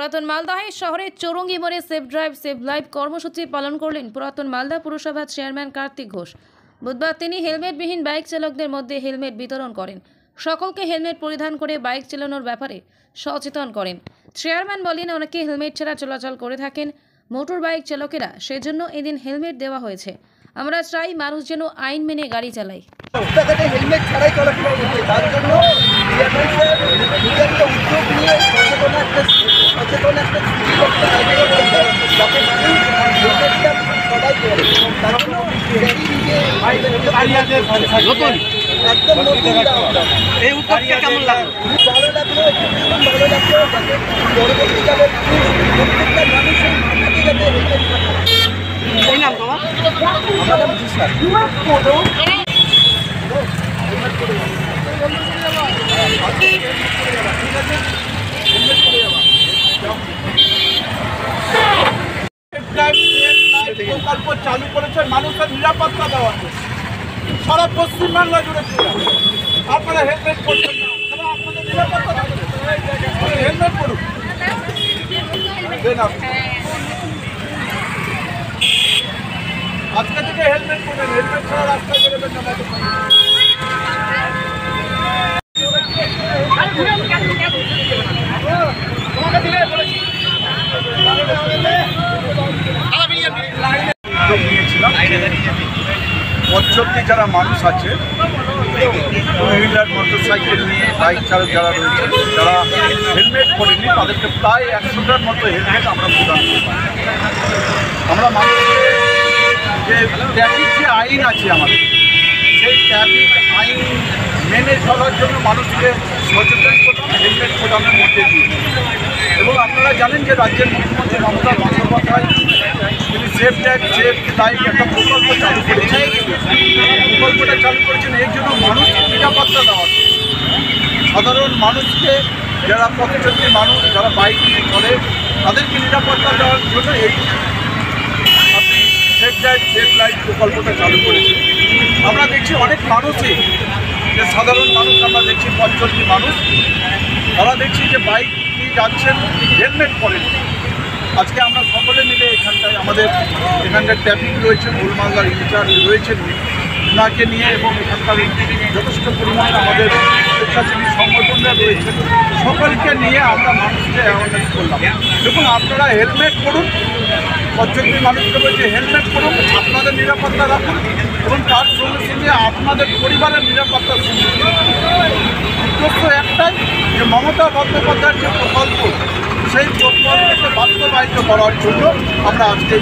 পুরাতন মালদাহে শহরের চৌরঙ্গি মোড়ে সেফ ড্রাইভ সেভ লাইফ কর্মসূচি পালন করলেন পুরাতন মালদা পুরসভার চেয়ারম্যান কার্তিক ঘোষ। বুধবার তিনি হেলমেটবিহীন বাইক চালকদের মধ্যে হেলমেট বিতরণ করেন। সকলকে হেলমেট পরিধান করে বাইক চালানোর ব্যাপারে সচেতন করেন। চেয়ারম্যান বলেন, অনেকে হেলমেট ছাড়া চলাচল করে থাকেন মোটর বাইক চালকেরা, সেজন্য এদিন হেলমেট দেওয়া হয়েছে। আমরা চাই মানুষ যেন আইন মেনে গাড়ি চালায়। হেলমেট ছাড়াই চলাচল করছে, তার জন্য উদ্যোগ নিয়ে সচেতন একটা ছুটি করতে যাতে মানুষ হেলমেটটা সবাই করে। তার জন্য একদম নতুন এই উদ্যোগটা কেমন লাগলো? ভালো লাগলো, ভালো লাগলো। যাতে পরবর্তীকালে প্রত্যেকটা মানুষের মাথাতে যাতে হেলমেট থাকে। এই নাম তোমার? আমার নাম জিসার। প্রকল্প চালু করেছে মানুষের নিরাপত্তা দেওয়া সারা পশ্চিমবাংলা জুড়ে। আপনারা হেলমেট করছেন না, আপনাদের নিরাপত্তা হেলমেট করুন। আজকে থেকে হেলমেট করবেন, হেলমেট ছাড়া রাস্তায় বেরোবেন না। পথচলতি যারা মানুষ আছে, টু হুইলার মোটরসাইকেল নিয়ে বাইক চালক যারা রয়েছে, যারা হেলমেট পরেনি, তাদেরকে প্রায় 100টার মতো হেলমেট আমরা প্রদান করি। আমরা মানুষকে যে ট্রাফিক যে আইন আছে আমাদের, সেই ট্রাফিক আইন মেনে চলার জন্য মানুষকে সচেতন করলাম হেলমেট প্রদানের মধ্যে দিয়ে। এবং আপনারা জানেন যে রাজ্যের মুখ্যমন্ত্রী মমতা বন্দ্যোপাধ্যায় তিনি সেফ ড্রাইভ সেভ লাইফ একটা প্রকল্প চালু করেছেন। প্রকল্পটা চালু করেছেন এর জন্য মানুষকে নিরাপত্তা দেওয়া, সাধারণ মানুষকে, যারা পথচলতি মানুষ, যারা বাইক নিয়ে চলে, তাদেরকে নিরাপত্তা দেওয়ার জন্য এই আপনি সেফ ড্রাইভ সেভ লাইফ প্রকল্পটা চালু করেছেন। আমরা দেখছি অনেক মানুষই, যে সাধারণ মানুষ আমরা দেখছি, পথচলতি মানুষ, তারা দেখছি যে বাইক নিয়ে যাচ্ছেন, হেলমেট পরেন। আজকে আমরা সকলে মিলে এখানটায় আমাদের এখানকার ট্রাফিক রয়েছে, গোলমালদার ইনচার্জ রয়েছেন, ওনাকে নিয়ে এবং এখানকার যথেষ্ট পরিমাণে আমাদের স্বেচ্ছাসেবী সংগঠনরা রয়েছে, সকলকে নিয়ে আমরা মানুষকে অ্যাওয়ারনেস করলাম। দেখুন, আপনারা হেলমেট করুন, পথচলতি মানুষকে বলছে হেলমেট করুন, আপনাদের নিরাপত্তা রাখুন এবং তার সঙ্গে সঙ্গে আপনাদের পরিবারের নিরাপত্তা সুনিশ্চিত। উদ্দেশ্য একটাই, যে মমতা বন্দ্যোপাধ্যায়ের যে প্রকল্প, সেই প্রকল্পকে বাস্তবায়িত করার জন্য আমরা আজকে